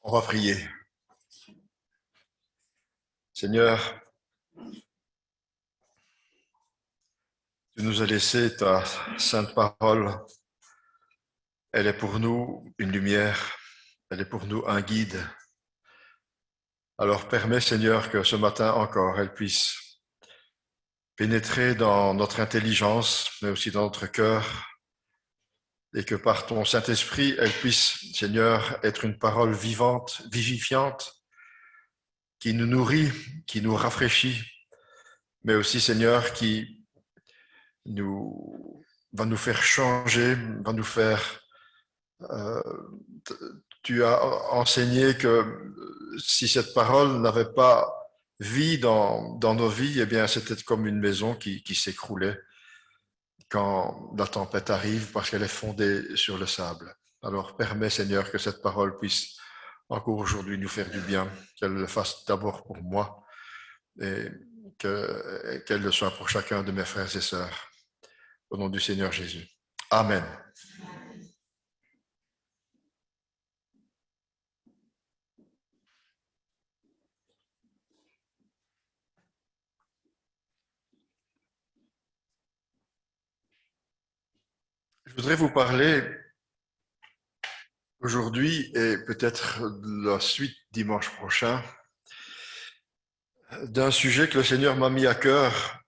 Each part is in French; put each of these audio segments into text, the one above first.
On va prier. Seigneur, tu nous as laissé ta sainte parole. Elle est pour nous une lumière, elle est pour nous un guide. Alors permets, Seigneur, que ce matin encore, elle puisse pénétrer dans notre intelligence, mais aussi dans notre cœur, et que par ton Saint-Esprit, elle puisse, Seigneur, être une parole vivante, vivifiante, qui nous nourrit, qui nous rafraîchit, mais aussi, Seigneur, qui va nous faire changer, va nous faire... tu as enseigné que si cette parole n'avait pas vie dans nos vies, eh bien, c'était comme une maison qui s'écroulait quand la tempête arrive parce qu'elle est fondée sur le sable. Alors, permets, Seigneur, que cette parole puisse encore aujourd'hui nous faire du bien, qu'elle le fasse d'abord pour moi et qu'elle le soit pour chacun de mes frères et sœurs. Au nom du Seigneur Jésus. Amen. Je voudrais vous parler aujourd'hui et peut-être la suite dimanche prochain d'un sujet que le Seigneur m'a mis à cœur.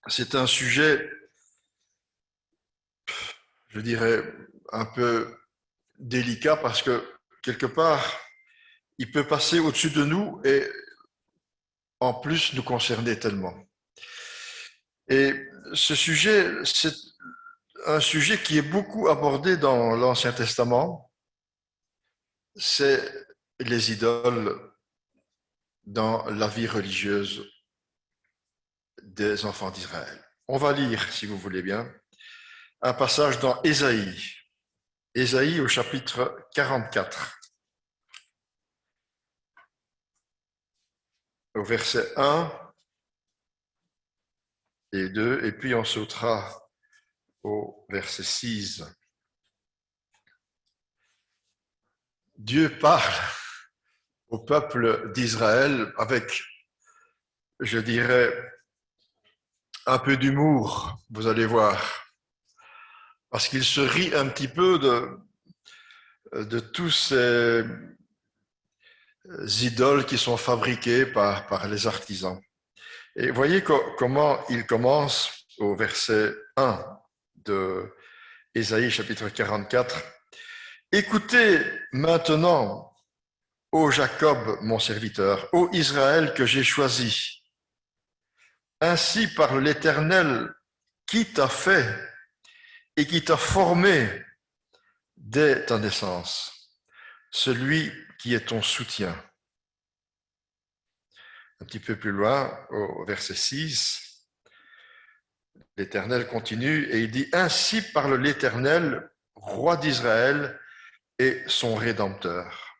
C'est un sujet, je dirais, un peu délicat parce que quelque part, il peut passer au-dessus de nous et en plus nous concerner tellement. Et ce sujet, c'est un sujet qui est beaucoup abordé dans l'Ancien Testament, c'est les idoles dans la vie religieuse des enfants d'Israël. On va lire, si vous voulez bien, un passage dans Ésaïe. Ésaïe au chapitre 44, au verset 1 et 2, et puis on sautera au verset 6. Dieu parle au peuple d'Israël avec, je dirais, un peu d'humour, vous allez voir, parce qu'il se rit un petit peu de tous ces idoles qui sont fabriquées par les artisans. Et voyez comment il commence au verset 1 de Ésaïe chapitre 44. Écoutez maintenant, ô Jacob, mon serviteur, ô Israël que j'ai choisi. Ainsi parle l'Éternel qui t'a fait et qui t'a formé dès ta naissance, celui qui est ton soutien. Un petit peu plus loin, au verset 6, l'Éternel continue et il dit « Ainsi parle l'Éternel, roi d'Israël et son Rédempteur. »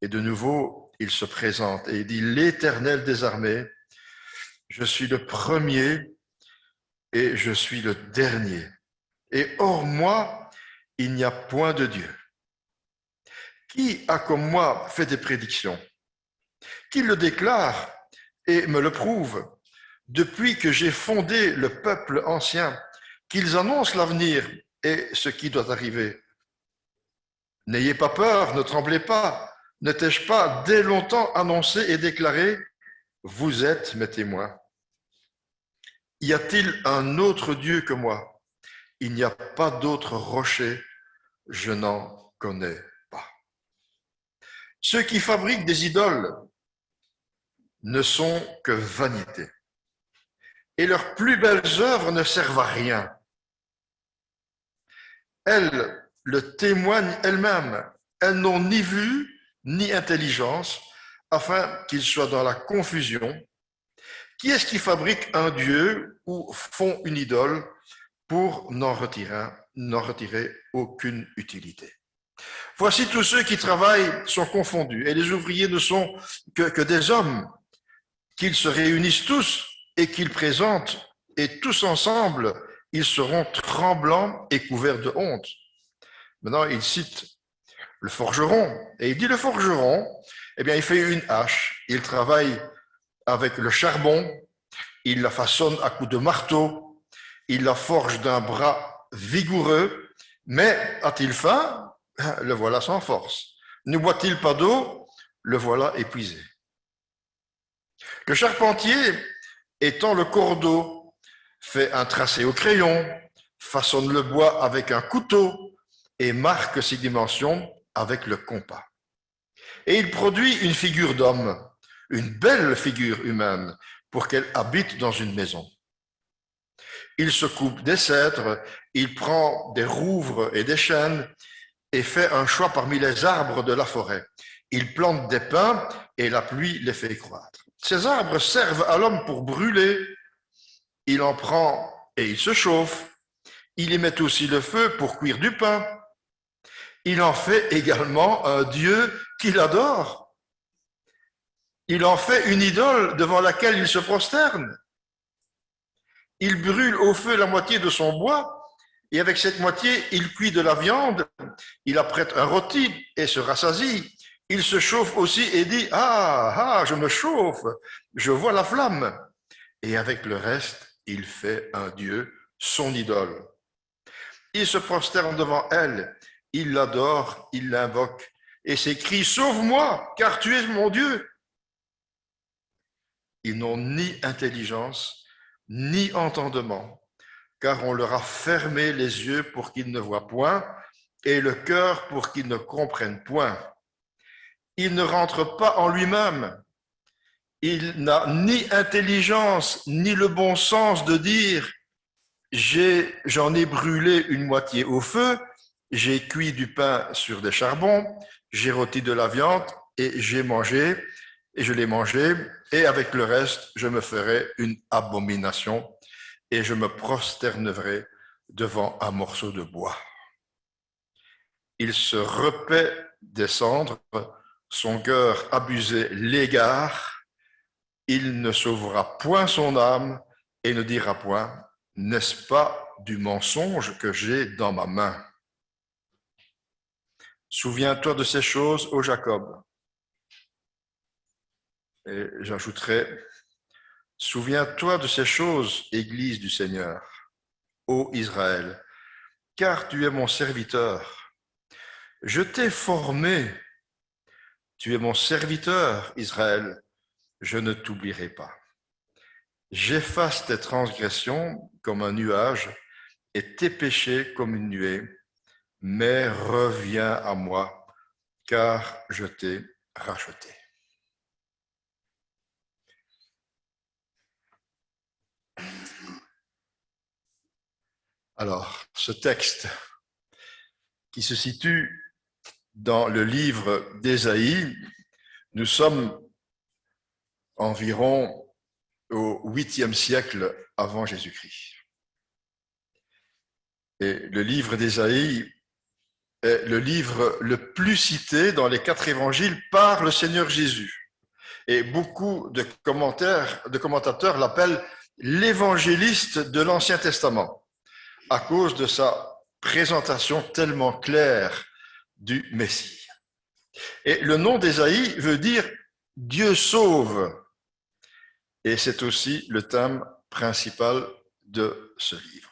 Et de nouveau, il se présente et il dit « L'Éternel des armées, je suis le premier et je suis le dernier. Et hors moi, il n'y a point de Dieu. Qui a comme moi fait des prédictions? Qui le déclare et me le prouve? Depuis que j'ai fondé le peuple ancien, qu'ils annoncent l'avenir et ce qui doit arriver. N'ayez pas peur, ne tremblez pas. Ne t'ai-je pas dès longtemps annoncé et déclaré, vous êtes mes témoins. Y a-t-il un autre Dieu que moi? Il n'y a pas d'autre rocher, je n'en connais pas. Ceux qui fabriquent des idoles ne sont que vanité, et leurs plus belles œuvres ne servent à rien. Elles le témoignent elles-mêmes. Elles n'ont ni vue ni intelligence, afin qu'ils soient dans la confusion. Qui est-ce qui fabrique un dieu ou font une idole pour n'en retirer aucune utilité? Voici tous ceux qui travaillent sont confondus, et les ouvriers ne sont que des hommes, qu'ils se réunissent tous et qu'ils présentent, et tous ensemble, ils seront tremblants et couverts de honte. Maintenant, il cite le forgeron. Et il dit le forgeron, eh bien, il fait une hache, il travaille avec le charbon, il la façonne à coups de marteau, il la forge d'un bras vigoureux, mais a-t-il faim? Le voilà sans force. Ne boit-il pas d'eau? Le voilà épuisé. Le charpentier, étend le cordeau, fait un tracé au crayon, façonne le bois avec un couteau et marque ses dimensions avec le compas. Et il produit une figure d'homme, une belle figure humaine, pour qu'elle habite dans une maison. Il se coupe des cèdres, il prend des rouvres et des chênes et fait un choix parmi les arbres de la forêt. Il plante des pins et la pluie les fait croître. Ces arbres servent à l'homme pour brûler. Il en prend et il se chauffe. Il y met aussi le feu pour cuire du pain. Il en fait également un Dieu qu'il adore. Il en fait une idole devant laquelle il se prosterne. Il brûle au feu la moitié de son bois et avec cette moitié, il cuit de la viande. Il apprête un rôti et se rassasie. Il se chauffe aussi et dit « Ah, je me chauffe, je vois la flamme ». Et avec le reste, il fait un Dieu, son idole. Il se prosterne devant elle, il l'adore, il l'invoque et s'écrie « Sauve-moi, car tu es mon Dieu ». Ils n'ont ni intelligence, ni entendement, car on leur a fermé les yeux pour qu'ils ne voient point et le cœur pour qu'ils ne comprennent point. Il ne rentre pas en lui-même. Il n'a ni intelligence, ni le bon sens de dire « j'en ai brûlé une moitié au feu, j'ai cuit du pain sur des charbons, j'ai rôti de la viande et j'ai mangé, et je l'ai mangé, et avec le reste, je me ferai une abomination et je me prosternerai devant un morceau de bois. » Il se repaît des cendres, son cœur abusé l'égare, il ne sauvera point son âme et ne dira point « N'est-ce pas du mensonge que j'ai dans ma main ?» Souviens-toi de ces choses, ô Jacob. Et j'ajouterai, souviens-toi de ces choses, Église du Seigneur, ô Israël, car tu es mon serviteur. Je t'ai formé, tu es mon serviteur, Israël, je ne t'oublierai pas. J'efface tes transgressions comme un nuage et tes péchés comme une nuée, mais reviens à moi, car je t'ai racheté. Alors, ce texte qui se situe dans le livre d'Ésaïe, nous sommes environ au 8e siècle avant Jésus-Christ. Et le livre d'Ésaïe est le livre le plus cité dans les 4 évangiles par le Seigneur Jésus. Et beaucoup de commentateurs l'appellent l'évangéliste de l'Ancien Testament, à cause de sa présentation tellement claire du Messie. Et le nom d'Ésaïe veut dire « Dieu sauve ». Et c'est aussi le thème principal de ce livre.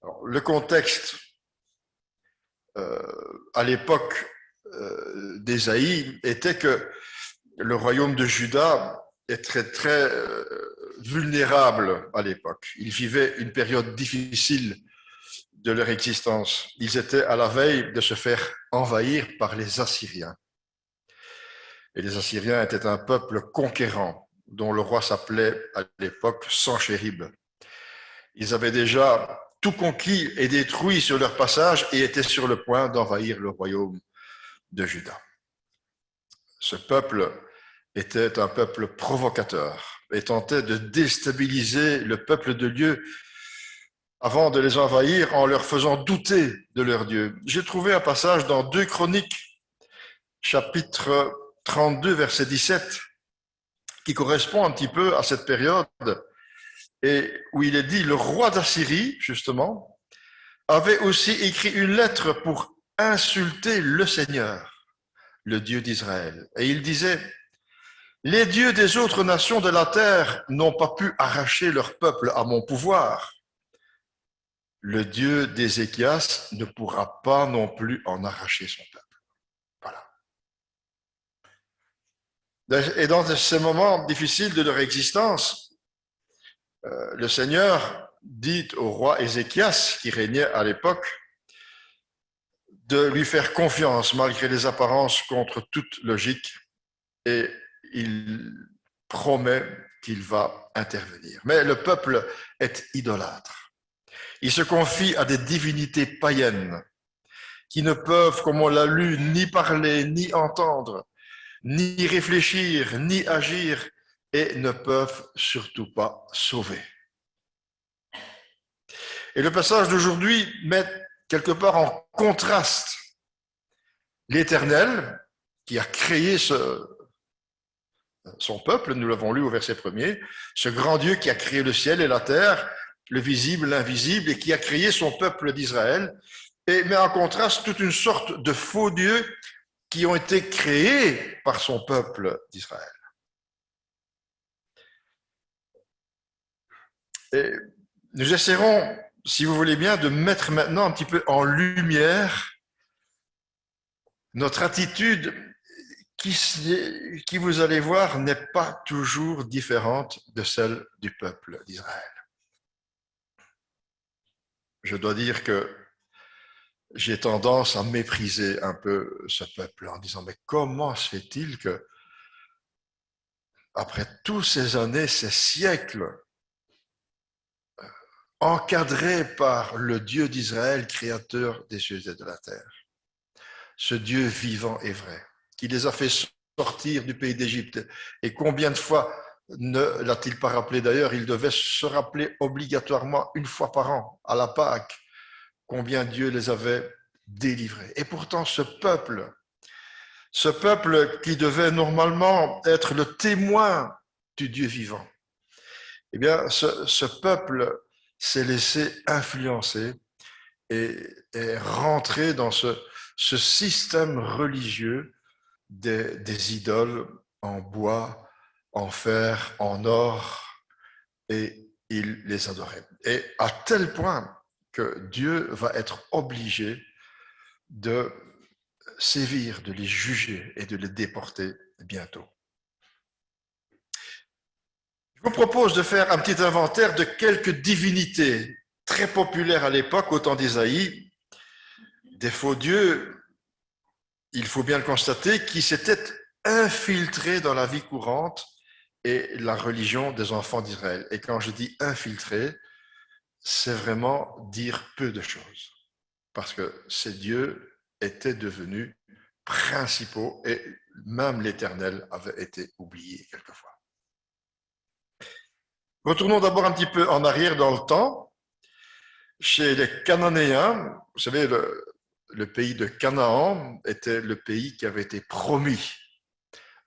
Alors, le contexte à l'époque d'Ésaïe était que le royaume de Juda était très vulnérable à l'époque. Ils vivaient une période difficile de leur existence. Ils étaient à la veille de se faire envahir par les Assyriens. Et les Assyriens étaient un peuple conquérant, dont le roi s'appelait à l'époque Sanchérib. Ils avaient déjà tout conquis et détruit sur leur passage et étaient sur le point d'envahir le royaume de Juda. Ce peuple était un peuple provocateur et tentait de déstabiliser le peuple de Dieu avant de les envahir en leur faisant douter de leur Dieu. J'ai trouvé un passage dans 2 Chroniques, chapitre 32, verset 17, qui correspond un petit peu à cette période et où il est dit « Le roi d'Assyrie, justement, avait aussi écrit une lettre pour insulter le Seigneur, le Dieu d'Israël. Et il disait, les dieux des autres nations de la terre n'ont pas pu arracher leur peuple à mon pouvoir. Le Dieu d'Ézéchias ne pourra pas non plus en arracher son peuple. Voilà. Et dans ces moments difficiles de leur existence, le Seigneur dit au roi Ézéchias, qui régnait à l'époque, de lui faire confiance malgré les apparences contre toute logique, et il promet qu'il va intervenir. Mais le peuple est idolâtre. Il se confie à des divinités païennes qui ne peuvent, comme on l'a lu, ni parler, ni entendre, ni réfléchir, ni agir, et ne peuvent surtout pas sauver. Et le passage d'aujourd'hui met quelque part en contraste l'Éternel, qui a créé son peuple, nous l'avons lu au verset 1er, ce grand Dieu qui a créé le ciel et la terre, le visible, l'invisible, et qui a créé son peuple d'Israël, et met en contraste toute une sorte de faux dieux qui ont été créés par son peuple d'Israël. Et nous essaierons, si vous voulez bien, de mettre maintenant un petit peu en lumière notre attitude qui, vous allez voir, n'est pas toujours différente de celle du peuple d'Israël. Je dois dire que j'ai tendance à mépriser un peu ce peuple en disant, mais comment se fait-il que, après tous ces années, ces siècles, encadrés par le Dieu d'Israël, créateur des cieux et de la terre, ce Dieu vivant et vrai, qui les a fait sortir du pays d'Égypte. Et combien de fois ne l'a-t-il pas rappelé d'ailleurs? Il devait se rappeler obligatoirement une fois par an, à la Pâque, combien Dieu les avait délivrés. Et pourtant, ce peuple qui devait normalement être le témoin du Dieu vivant, eh bien, ce peuple s'est laissé influencer et est rentré dans ce système religieux des idoles en bois, en fer, en or, et il les adorait. Et à tel point que Dieu va être obligé de sévir, de les juger et de les déporter bientôt. Je vous propose de faire un petit inventaire de quelques divinités très populaires à l'époque, au temps d'Ésaïe, des faux dieux, il faut bien le constater, qui s'étaient infiltrés dans la vie courante et la religion des enfants d'Israël. Et quand je dis infiltrés, c'est vraiment dire peu de choses, parce que ces dieux étaient devenus principaux et même l'Éternel avait été oublié quelquefois. Retournons d'abord un petit peu en arrière dans le temps. Chez les Cananéens, vous savez, le pays de Canaan était le pays qui avait été promis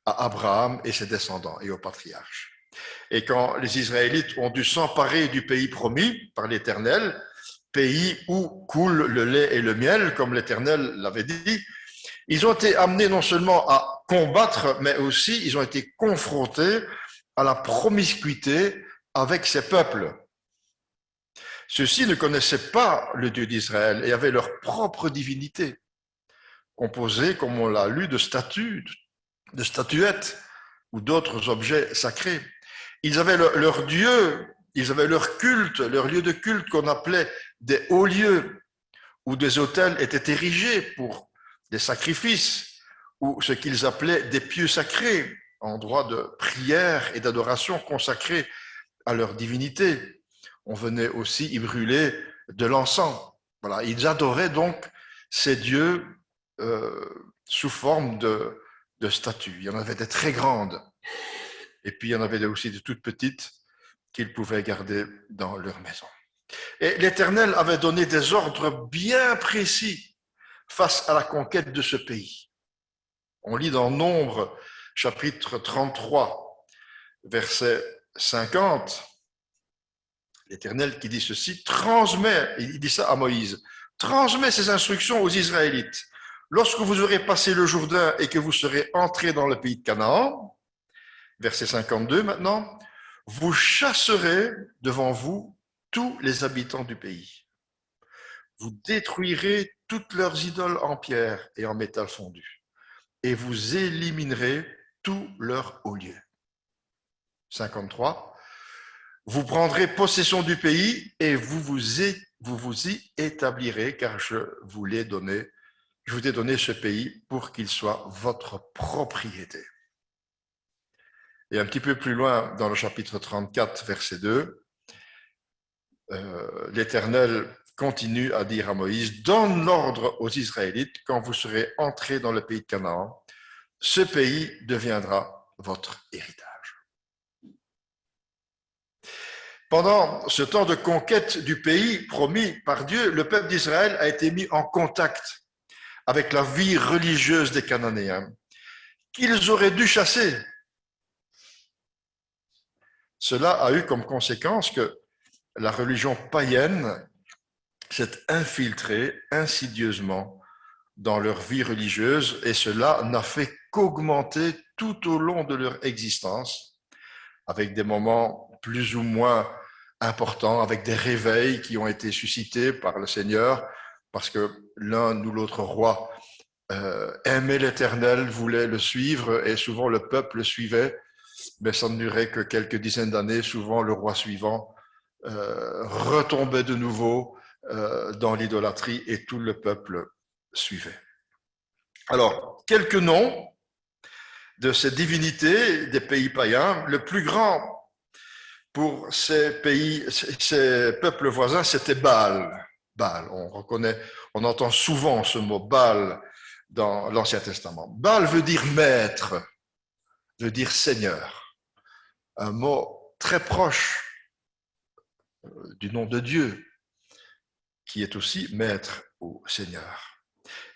à Abraham et ses descendants et aux patriarches. Et quand les Israélites ont dû s'emparer du pays promis par l'Éternel, pays où coule le lait et le miel, comme l'Éternel l'avait dit, ils ont été amenés non seulement à combattre, mais aussi ils ont été confrontés à la promiscuité avec ces peuples. Ceux-ci ne connaissaient pas le Dieu d'Israël et avaient leur propre divinité, composée, comme on l'a lu, de statues, de statuettes ou d'autres objets sacrés. Ils avaient leur Dieu, ils avaient leur culte, leur lieu de culte qu'on appelait des hauts lieux, où des autels étaient érigés pour des sacrifices, ou ce qu'ils appelaient des pieux sacrés, endroits de prière et d'adoration consacrés à leur divinité. On venait aussi y brûler de l'encens. Voilà, ils adoraient donc ces dieux sous forme de statues. Il y en avait des très grandes, et puis il y en avait aussi de toutes petites qu'ils pouvaient garder dans leur maison. Et l'Éternel avait donné des ordres bien précis face à la conquête de ce pays. On lit dans Nombre, chapitre 33, verset 50, l'Éternel qui dit ceci, transmet, il dit ça à Moïse, transmet ces instructions aux Israélites. Lorsque vous aurez passé le Jourdain et que vous serez entrés dans le pays de Canaan, verset 52 maintenant, vous chasserez devant vous tous les habitants du pays. Vous détruirez toutes leurs idoles en pierre et en métal fondu, et vous éliminerez tous leurs hauts lieux. 53. Vous prendrez possession du pays et vous vous y établirez, car je vous ai donné ce pays pour qu'il soit votre propriété. Et un petit peu plus loin, dans le chapitre 34, verset 2, l'Éternel continue à dire à Moïse, donne l'ordre aux Israélites quand vous serez entrés dans le pays de Canaan, ce pays deviendra votre héritage. Pendant ce temps de conquête du pays promis par Dieu, le peuple d'Israël a été mis en contact avec la vie religieuse des Cananéens, qu'ils auraient dû chasser. Cela a eu comme conséquence que la religion païenne s'est infiltrée insidieusement dans leur vie religieuse et cela n'a fait qu'augmenter tout au long de leur existence, avec des moments plus ou moins importants, avec des réveils qui ont été suscités par le Seigneur, parce que l'un ou l'autre roi aimait l'Éternel, voulait le suivre, et souvent le peuple le suivait, mais ça ne durait que quelques dizaines d'années. Souvent le roi suivant retombait de nouveau dans l'idolâtrie et tout le peuple suivait. Alors, quelques noms de ces divinités des pays païens. Le plus grand pour ces peuples voisins, c'était Baal. Baal, on entend souvent ce mot Baal dans l'Ancien Testament. Baal veut dire maître, veut dire seigneur. Un mot très proche du nom de Dieu, qui est aussi maître ou seigneur.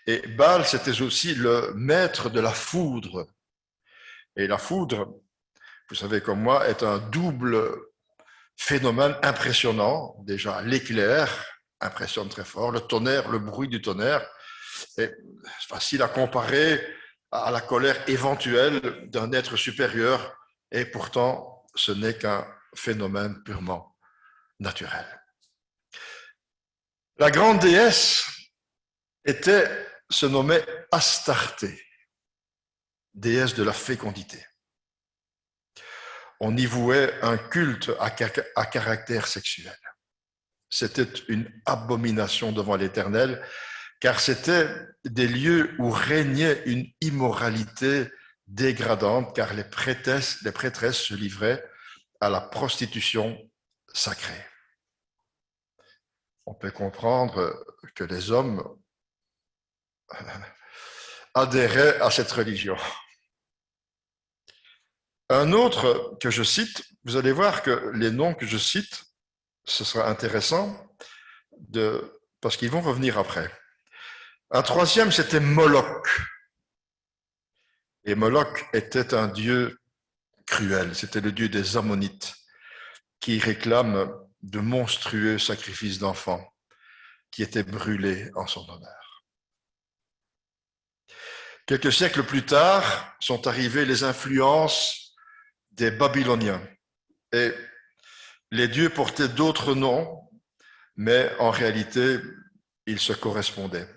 Et Baal, c'était aussi le maître de la foudre. Et la foudre, vous savez comme moi, est un double phénomène impressionnant. Déjà, l'éclair impressionne très fort, le tonnerre, le bruit du tonnerre est facile à comparer à la colère éventuelle d'un être supérieur, et pourtant, ce n'est qu'un phénomène purement naturel. La grande déesse se nommait Astarté, déesse de la fécondité. On y vouait un culte à caractère sexuel. C'était une abomination devant l'Éternel, car c'était des lieux où régnait une immoralité dégradante, car les prêtresses se livraient à la prostitution sacrée. On peut comprendre que les hommes adhéraient à cette religion. Un autre que je cite, vous allez voir que les noms que je cite, ce sera intéressant parce qu'ils vont revenir après. Un troisième, c'était Moloch. Et Moloch était un dieu cruel, c'était le dieu des Ammonites, qui réclame de monstrueux sacrifices d'enfants qui étaient brûlés en son honneur. Quelques siècles plus tard sont arrivées les influences des Babyloniens. Et les dieux portaient d'autres noms, mais en réalité, ils se correspondaient.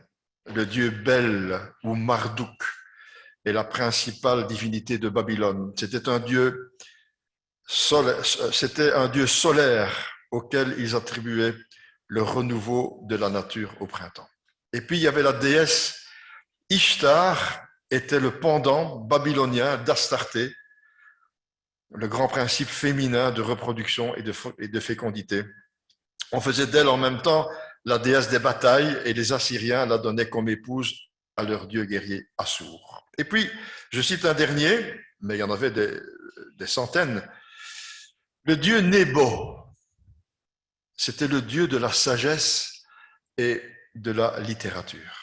Le dieu Bel ou Marduk est la principale divinité de Babylone. C'était un dieu solaire auquel ils attribuaient le renouveau de la nature au printemps. Et puis, il y avait la déesse Ishtar, était le pendant babylonien d'Astarté, le grand principe féminin de reproduction et de fécondité. On faisait d'elle en même temps la déesse des batailles et les Assyriens la donnaient comme épouse à leur dieu guerrier Assour. Et puis, je cite un dernier, mais il y en avait des centaines, le dieu Nebo. C'était le dieu de la sagesse et de la littérature.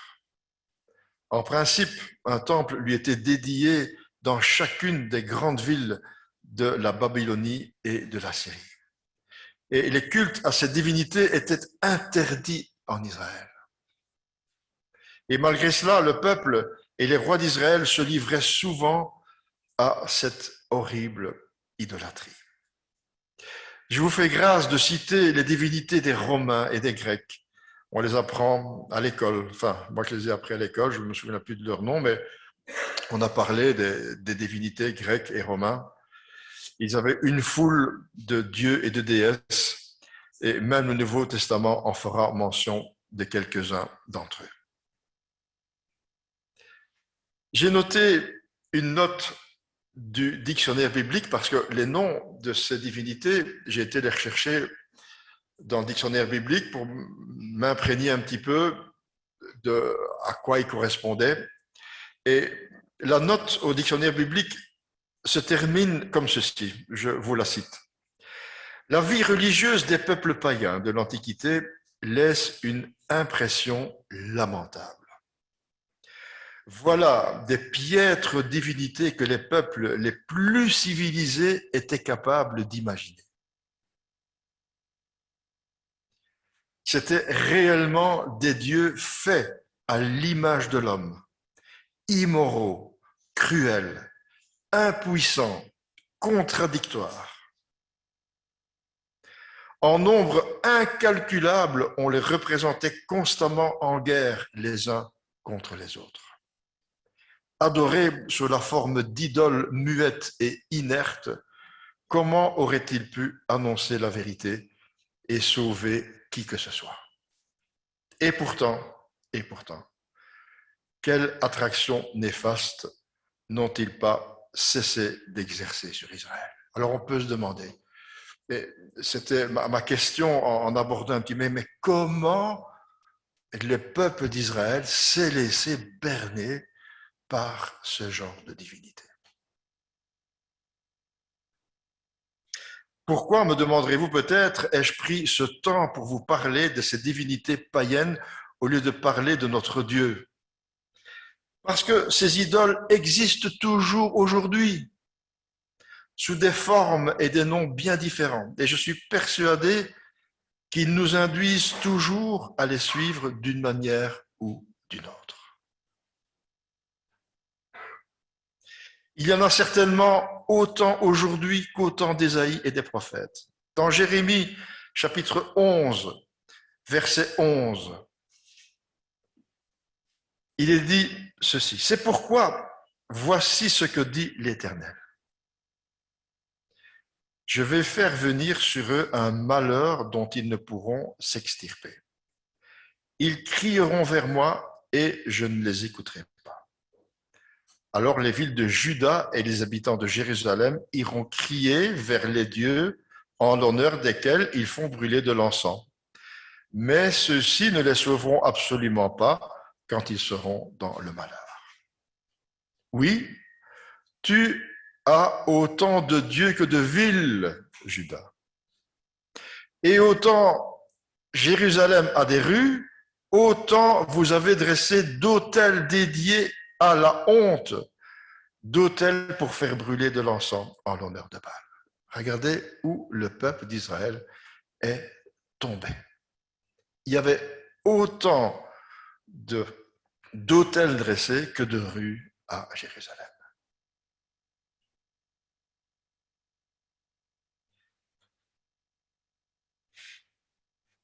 En principe, un temple lui était dédié dans chacune des grandes villes de la Babylonie et de la Syrie. Et les cultes à cette divinité étaient interdits en Israël. Et malgré cela, le peuple et les rois d'Israël se livraient souvent à cette horrible idolâtrie. Je vous fais grâce de citer les divinités des Romains et des Grecs. On les apprend à l'école. Enfin, moi, je les ai appris à l'école, je ne me souviens plus de leur nom, mais on a parlé des divinités grecques et romains. Ils avaient une foule de dieux et de déesses, et même le Nouveau Testament en fera mention de quelques-uns d'entre eux. J'ai noté une note du dictionnaire biblique parce que les noms de ces divinités, j'ai été les rechercher dans le dictionnaire biblique pour m'imprégner un petit peu de à quoi ils correspondaient. Et la note au dictionnaire biblique se termine comme ceci, je vous la cite. La vie religieuse des peuples païens de l'Antiquité laisse une impression lamentable. Voilà des piètres divinités que les peuples les plus civilisés étaient capables d'imaginer. C'étaient réellement des dieux faits à l'image de l'homme, immoraux, cruels, impuissants, contradictoires. En nombre incalculable, on les représentait constamment en guerre les uns contre les autres. Adorés sous la forme d'idoles muettes et inertes, comment auraient-ils pu annoncer la vérité et sauver qui que ce soit? Et pourtant, quelle attraction néfaste n'ont-ils pas cessé d'exercer sur Israël? Alors on peut se demander, et c'était ma question en abordant un petit peu, mais comment le peuple d'Israël s'est laissé berner par ce genre de divinité? Pourquoi, me demanderez-vous peut-être, ai-je pris ce temps pour vous parler de ces divinités païennes au lieu de parler de notre Dieu? Parce que ces idoles existent toujours aujourd'hui, sous des formes et des noms bien différents. Et je suis persuadé qu'ils nous induisent toujours à les suivre d'une manière ou d'une autre. Il y en a certainement autant aujourd'hui qu'au temps d'Ésaïe et des prophètes. Dans Jérémie, chapitre 11, verset 11, il est dit ceci. C'est pourquoi, voici ce que dit l'Éternel. Je vais faire venir sur eux un malheur dont ils ne pourront s'extirper. Ils crieront vers moi et je ne les écouterai pas. Alors les villes de Juda et les habitants de Jérusalem iront crier vers les dieux en l'honneur desquels ils font brûler de l'encens. Mais ceux-ci ne les sauveront absolument pas quand ils seront dans le malheur. Oui, tu as autant de dieux que de villes, Juda. Et autant Jérusalem a des rues, autant vous avez dressé d'autels dédiés à la honte, d'autels pour faire brûler de l'encens en l'honneur de Baal. Regardez où le peuple d'Israël est tombé. Il y avait autant d'autels dressés que de rues à Jérusalem.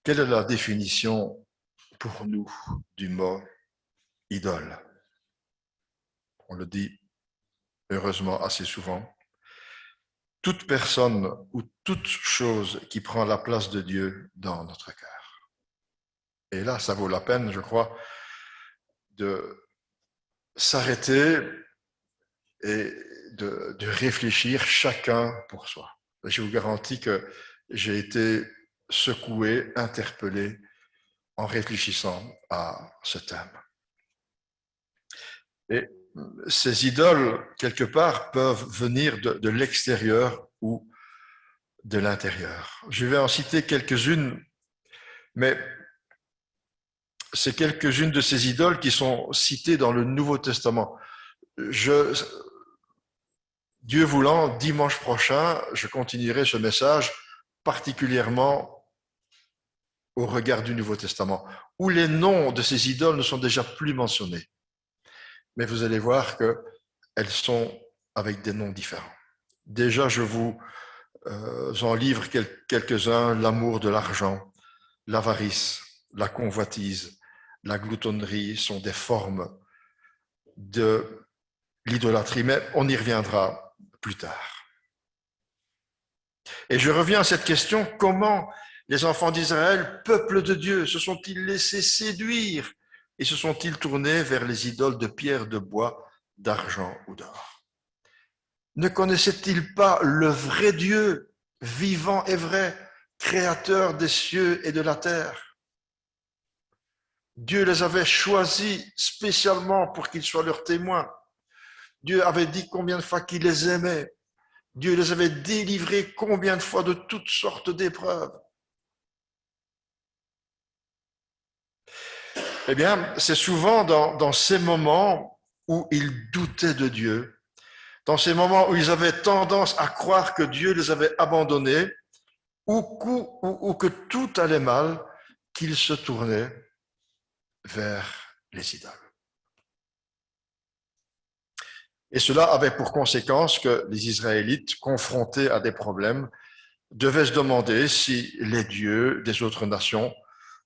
Quelle est la définition pour nous du mot idole? On le dit heureusement assez souvent. Toute personne ou toute chose qui prend la place de Dieu dans notre cœur. Et là, ça vaut la peine, je crois, de s'arrêter et de réfléchir chacun pour soi. Je vous garantis que j'ai été secoué, interpellé en réfléchissant à ce thème. Et ces idoles, quelque part, peuvent venir de l'extérieur ou de l'intérieur. Je vais en citer quelques-unes, mais c'est quelques-unes de ces idoles qui sont citées dans le Nouveau Testament. Dieu voulant, dimanche prochain, je continuerai ce message particulièrement au regard du Nouveau Testament, où les noms de ces idoles ne sont déjà plus mentionnés. Mais vous allez voir qu'elles sont avec des noms différents. Déjà, je vous en livre quelques-uns: l'amour de l'argent, l'avarice, la convoitise, la gloutonnerie sont des formes de l'idolâtrie, mais on y reviendra plus tard. Et je reviens à cette question: comment les enfants d'Israël, peuple de Dieu, se sont-ils laissés séduire et se sont-ils tournés vers les idoles de pierre, de bois, d'argent ou d'or? Ne connaissaient-ils pas le vrai Dieu, vivant et vrai, créateur des cieux et de la terre? Dieu les avait choisis spécialement pour qu'ils soient leurs témoins. Dieu avait dit combien de fois qu'il les aimait. Dieu les avait délivrés combien de fois de toutes sortes d'épreuves. Eh bien, c'est souvent dans ces moments où ils doutaient de Dieu, dans ces moments où ils avaient tendance à croire que Dieu les avait abandonnés, ou que tout allait mal, qu'ils se tournaient vers les idoles. Et cela avait pour conséquence que les Israélites, confrontés à des problèmes, devaient se demander si les dieux des autres nations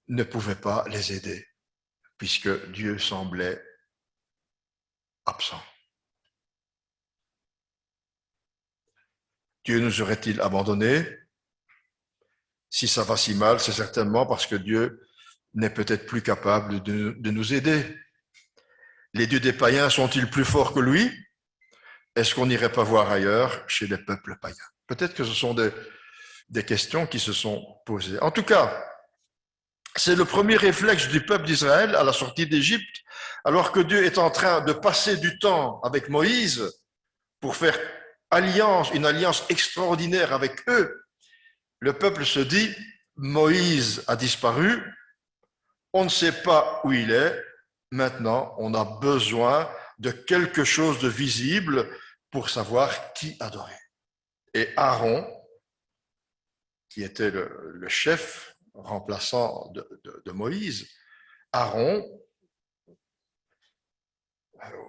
ne pouvaient pas les aider, puisque Dieu semblait absent. Dieu nous aurait-il abandonnés? Si ça va si mal, c'est certainement parce que Dieu n'est peut-être plus capable de nous aider. Les dieux des païens sont-ils plus forts que lui? Est-ce qu'on n'irait pas voir ailleurs chez les peuples païens? Peut-être que ce sont des questions qui se sont posées. En tout cas, c'est le premier réflexe du peuple d'Israël à la sortie d'Égypte, alors que Dieu est en train de passer du temps avec Moïse pour faire une alliance extraordinaire avec eux. Le peuple se dit: Moïse a disparu, on ne sait pas où il est, maintenant on a besoin de quelque chose de visible pour savoir qui adorer. Et Aaron, qui était le chef remplaçant de Moïse, Aaron,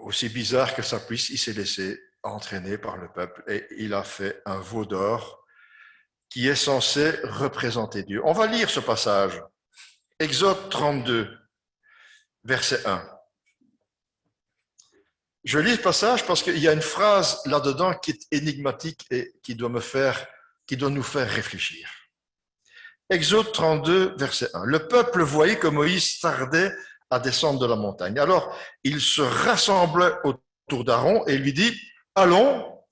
aussi bizarre que ça puisse, il s'est laissé entraîner par le peuple et il a fait un veau d'or qui est censé représenter Dieu. On va lire ce passage. Exode 32, verset 1. Je lis ce passage parce qu'il y a une phrase là-dedans qui est énigmatique et qui doit nous faire réfléchir. Exode 32, verset 1. Le peuple voyait que Moïse tardait à descendre de la montagne. Alors, il se rassemble autour d'Aaron et lui dit: allons,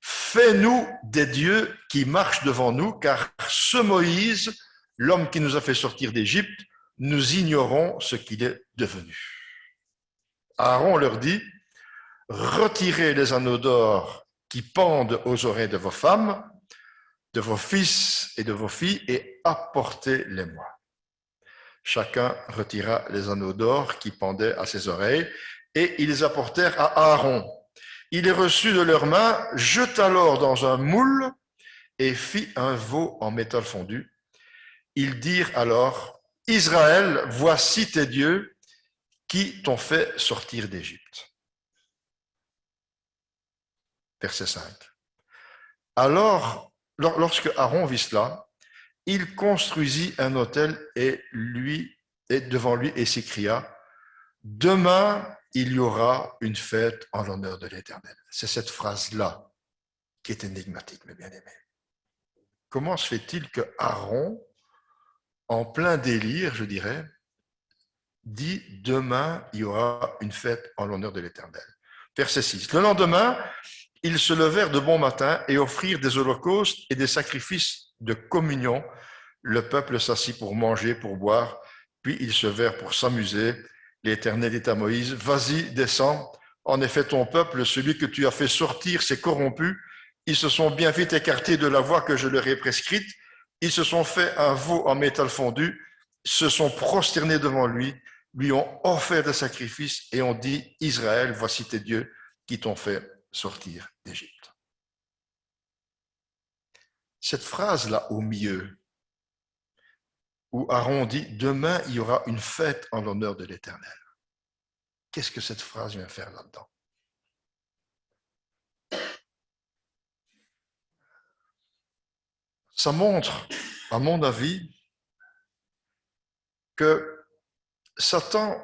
fais-nous des dieux qui marchent devant nous, car ce Moïse, l'homme qui nous a fait sortir d'Égypte, nous ignorons ce qu'il est devenu. Aaron leur dit: retirez les anneaux d'or qui pendent aux oreilles de vos femmes, de vos fils et de vos filles, et apportez-les-moi. Chacun retira les anneaux d'or qui pendaient à ses oreilles, et ils les apportèrent à Aaron. Il les reçut de leurs mains, jeta l'or dans un moule et fit un veau en métal fondu. Ils dirent alors: Israël, voici tes dieux qui t'ont fait sortir d'Égypte. Verset 5. Alors, lorsque Aaron vit cela, il construisit un autel et devant lui et s'écria: demain, il y aura une fête en l'honneur de l'Éternel. C'est cette phrase-là qui est énigmatique, mes bien-aimés. Comment se fait-il que Aaron, en plein délire, je dirais, dit: demain, il y aura une fête en l'honneur de l'Éternel? Verset 6. Le lendemain, ils se levèrent de bon matin et offrirent des holocaustes et des sacrifices de communion. Le peuple s'assit pour manger, pour boire, puis ils se vinrent pour s'amuser. L'Éternel dit à Moïse: vas-y, descends. En effet, ton peuple, celui que tu as fait sortir, s'est corrompu. Ils se sont bien vite écartés de la voie que je leur ai prescrite. Ils se sont fait un veau en métal fondu, se sont prosternés devant lui, lui ont offert des sacrifices et ont dit: Israël, voici tes dieux qui t'ont fait sortir d'Égypte. Cette phrase-là au milieu, où Aaron dit « Demain, il y aura une fête en l'honneur de l'Éternel ». Qu'est-ce que cette phrase vient faire là-dedans? Ça montre, à mon avis, que Satan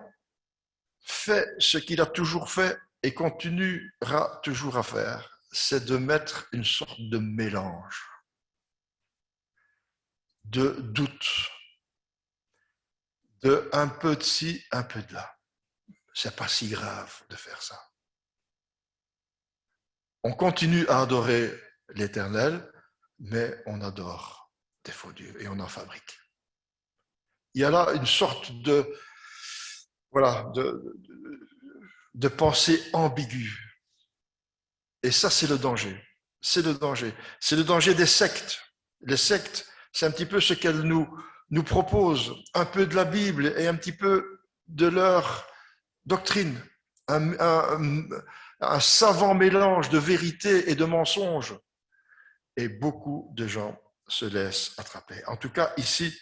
fait ce qu'il a toujours fait et continuera toujours à faire, c'est de mettre une sorte de mélange, de doute, de un peu de ci, un peu de là. C'est pas si grave de faire ça. On continue à adorer l'Éternel, mais on adore des faux dieux et on en fabrique. Il y a là une sorte de pensée ambiguë. Et ça, c'est le danger. C'est le danger. C'est le danger des sectes. Les sectes, c'est un petit peu ce qu'elles nous proposent, un peu de la Bible et un petit peu de leur doctrine. Un savant mélange de vérité et de mensonges. Et beaucoup de gens se laissent attraper. En tout cas, ici,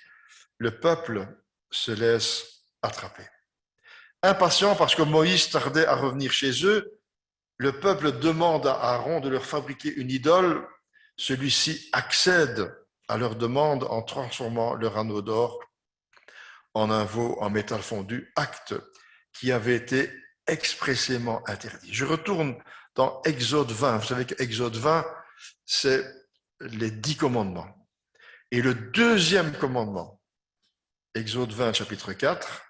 le peuple se laisse attraper. Impatient parce que Moïse tardait à revenir chez eux, le peuple demande à Aaron de leur fabriquer une idole. Celui-ci accède à leur demande en transformant leur anneau d'or en un veau en métal fondu, acte qui avait été expressément interdit. Je retourne dans Exode 20. Vous savez qu'Exode 20, c'est les 10 commandements. Et le deuxième commandement, Exode 20, chapitre 4,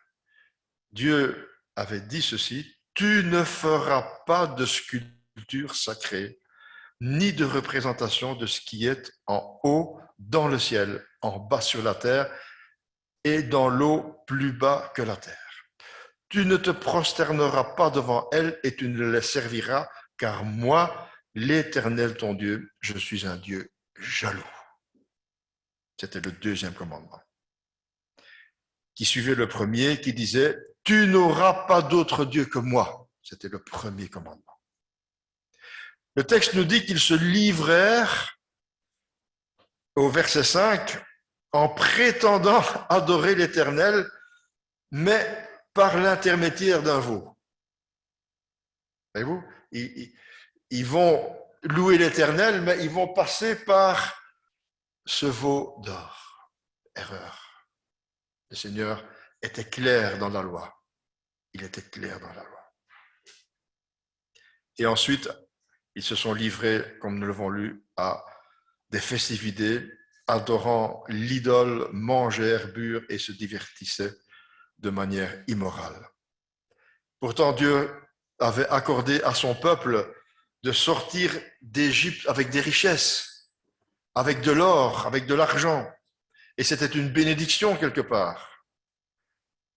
Dieu avait dit ceci, « Tu ne feras pas de sculpture sacrée, ni de représentation de ce qui est en haut dans le ciel, en bas sur la terre, et dans l'eau plus bas que la terre. Tu ne te prosterneras pas devant elles et tu ne les serviras, car moi, l'Éternel ton Dieu, je suis un Dieu jaloux. » C'était le deuxième commandement, qui suivait le premier, qui disait « Tu n'auras pas d'autre Dieu que moi ». C'était le premier commandement. Le texte nous dit qu'ils se livrèrent, au verset 5, en prétendant adorer l'Éternel, mais par l'intermédiaire d'un veau. Voyez-vous, ils vont louer l'Éternel, mais ils vont passer par ce veau d'or. Erreur. Le Seigneur était clair dans la loi. Il était clair dans la loi. Et ensuite, ils se sont livrés, comme nous l'avons lu, à des festivités, adorant l'idole, mangèrent, burent et se divertissaient de manière immorale. Pourtant, Dieu avait accordé à son peuple de sortir d'Égypte avec des richesses, avec de l'or, avec de l'argent. Et c'était une bénédiction quelque part.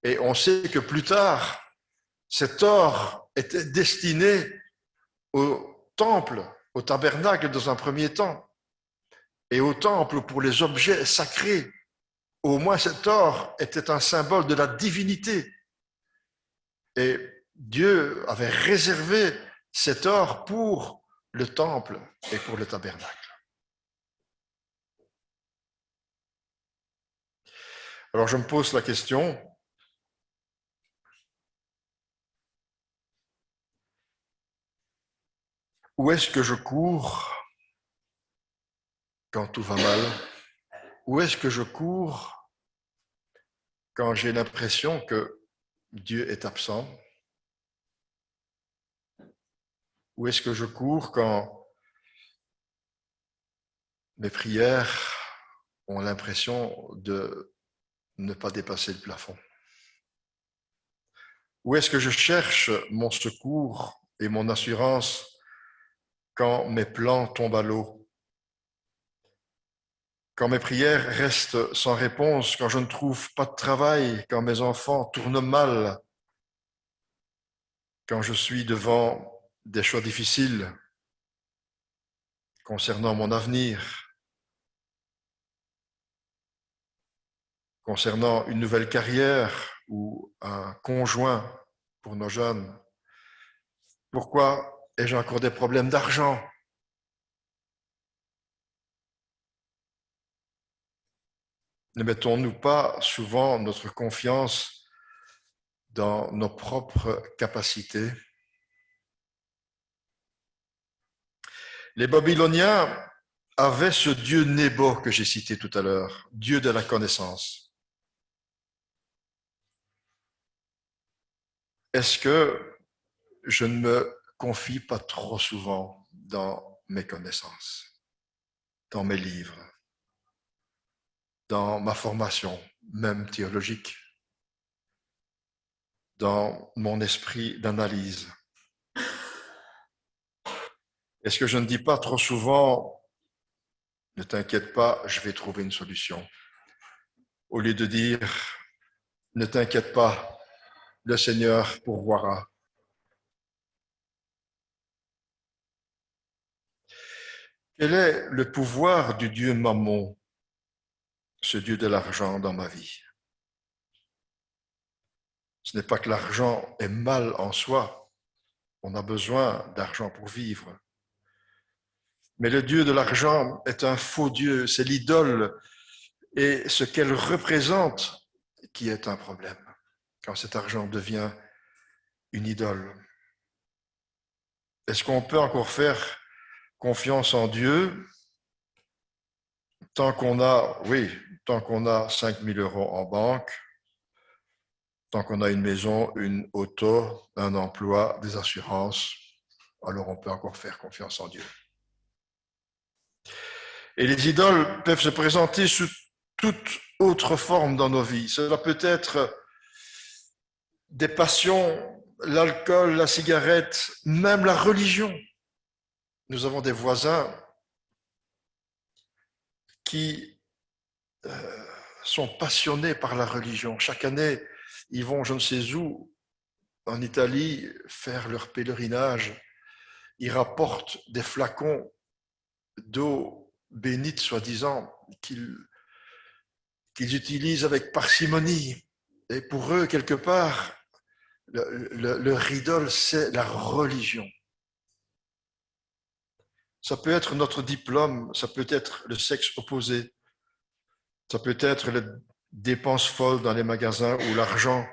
Et on sait que plus tard, cet or était destiné au temple, au tabernacle dans un premier temps, et au temple pour les objets sacrés. Au moins cet or était un symbole de la divinité. Et Dieu avait réservé cet or pour le temple et pour le tabernacle. Alors je me pose la question, où est-ce que je cours quand tout va mal? Où est-ce que je cours quand j'ai l'impression que Dieu est absent? Où est-ce que je cours quand mes prières ont l'impression de ne pas dépasser le plafond? Où est-ce que je cherche mon secours et mon assurance quand mes plans tombent à l'eau? Quand mes prières restent sans réponse, quand je ne trouve pas de travail, quand mes enfants tournent mal, quand je suis devant des choix difficiles concernant mon avenir, concernant une nouvelle carrière ou un conjoint pour nos jeunes. Pourquoi ai-je encore des problèmes d'argent? ne mettons-nous pas souvent notre confiance dans nos propres capacités? Les Babyloniens avaient ce dieu Nebo que j'ai cité tout à l'heure, dieu de la connaissance. Est-ce que je ne me confie pas trop souvent dans mes connaissances, dans mes livres, dans ma formation, même théologique, dans mon esprit d'analyse? Est-ce que je ne dis pas trop souvent, ne t'inquiète pas, je vais trouver une solution, au lieu de dire, ne t'inquiète pas, le Seigneur pourvoira. Quel est le pouvoir du Dieu Mammon, ce Dieu de l'argent dans ma vie? Ce n'est pas que l'argent est mal en soi, on a besoin d'argent pour vivre. Mais le Dieu de l'argent est un faux Dieu, c'est l'idole et ce qu'elle représente qui est un problème, quand cet argent devient une idole. Est-ce qu'on peut encore faire confiance en Dieu tant qu'on a 5 000 € en banque, tant qu'on a une maison, une auto, un emploi, des assurances, alors on peut encore faire confiance en Dieu. Et les idoles peuvent se présenter sous toute autre forme dans nos vies. Cela peut être des passions, l'alcool, la cigarette, même la religion. Nous avons des voisins qui sont passionnés par la religion. Chaque année, ils vont je ne sais où, en Italie, faire leur pèlerinage. Ils rapportent des flacons d'eau bénite, soi-disant, qu'ils utilisent avec parcimonie. Et pour eux, quelque part, leur idole, c'est la religion. Ça peut être notre diplôme, ça peut être le sexe opposé, ça peut être les dépenses folles dans les magasins ou l'argent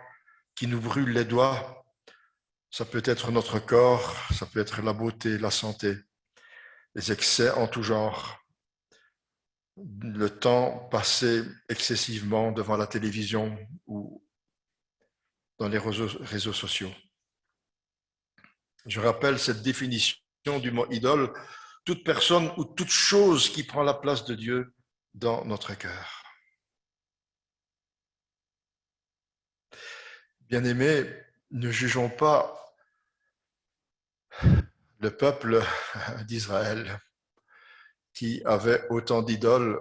qui nous brûle les doigts, ça peut être notre corps, ça peut être la beauté, la santé, les excès en tout genre, le temps passé excessivement devant la télévision ou dans les réseaux sociaux. Je rappelle cette définition du mot idole, toute personne ou toute chose qui prend la place de Dieu dans notre cœur. Bien-aimés, ne jugeons pas le peuple d'Israël qui avait autant d'idoles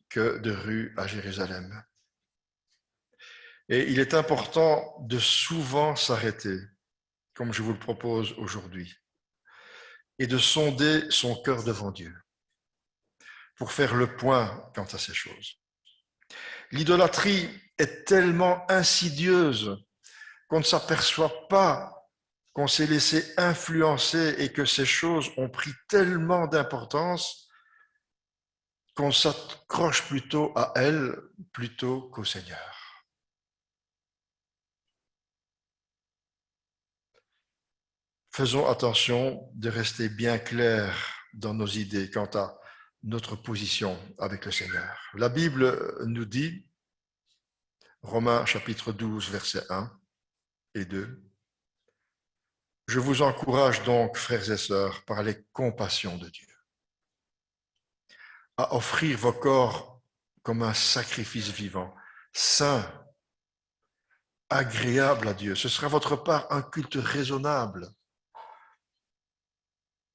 que de rues à Jérusalem. Et il est important de souvent s'arrêter, comme je vous le propose aujourd'hui, et de sonder son cœur devant Dieu pour faire le point quant à ces choses. L'idolâtrie est tellement insidieuse qu'on ne s'aperçoit pas qu'on s'est laissé influencer et que ces choses ont pris tellement d'importance qu'on s'accroche plutôt à elles plutôt qu'au Seigneur. Faisons attention de rester bien clairs dans nos idées quant à notre position avec le Seigneur. La Bible nous dit, Romains chapitre 12, versets 1 et 2, « Je vous encourage donc, frères et sœurs, par les compassions de Dieu, à offrir vos corps comme un sacrifice vivant, saint, agréable à Dieu. Ce sera votre part un culte raisonnable.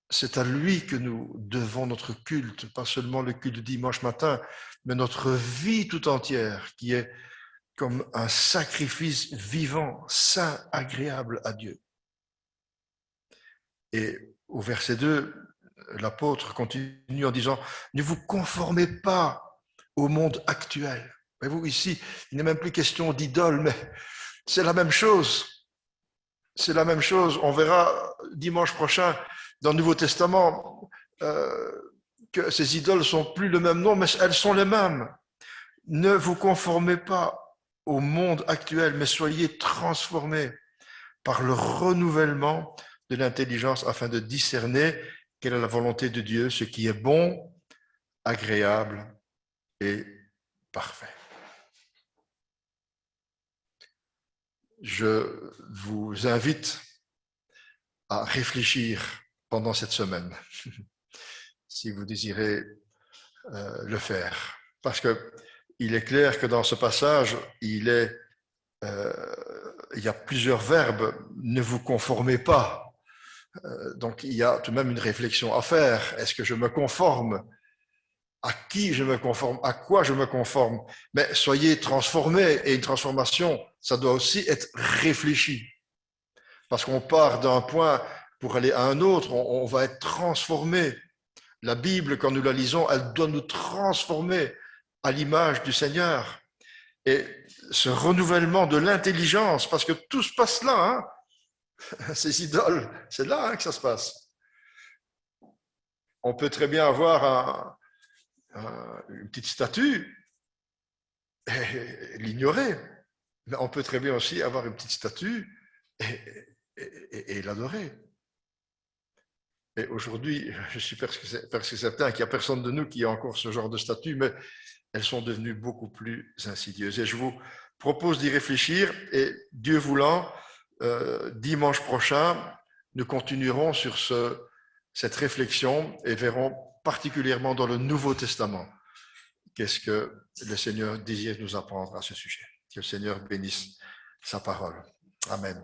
C'est à lui que nous devons notre culte, pas seulement le culte du dimanche matin, mais notre vie tout entière qui est comme un sacrifice vivant, saint, agréable à Dieu. » Et au verset 2, l'apôtre continue en disant « Ne vous conformez pas au monde actuel. » Voyez-vous, ici, il n'est même plus question d'idole, mais c'est la même chose. C'est la même chose. On verra dimanche prochain dans le Nouveau Testament que ces idoles ne sont plus le même nom, mais elles sont les mêmes. ne vous conformez pas au monde actuel, mais soyez transformés par le renouvellement de l'intelligence afin de discerner quelle est la volonté de Dieu, ce qui est bon, agréable et parfait. Je vous invite à réfléchir pendant cette semaine, si vous désirez le faire. Parce que il est clair que dans ce passage, il y a plusieurs verbes. Ne vous conformez pas. Donc, il y a tout de même une réflexion à faire. Est-ce que je me conforme? À qui je me conforme? À quoi je me conforme? Mais soyez transformés. Et une transformation, ça doit aussi être réfléchi. Parce qu'on part d'un point pour aller à un autre, on va être transformé. La Bible, quand nous la lisons, elle doit nous transformer à l'image du Seigneur. Et ce renouvellement de l'intelligence, parce que tout se passe là, hein, ces idoles, c'est là hein, que ça se passe. On peut très bien avoir une petite statue et l'ignorer, mais on peut très bien aussi avoir une petite statue et l'adorer. Et aujourd'hui, je suis presque certain qu'il n'y a personne de nous qui a encore ce genre de statue, mais elles sont devenues beaucoup plus insidieuses. Et je vous propose d'y réfléchir et Dieu voulant, dimanche prochain, nous continuerons sur cette réflexion et verrons particulièrement dans le Nouveau Testament qu'est-ce que le Seigneur désire nous apprendre à ce sujet. Que le Seigneur bénisse sa parole. Amen.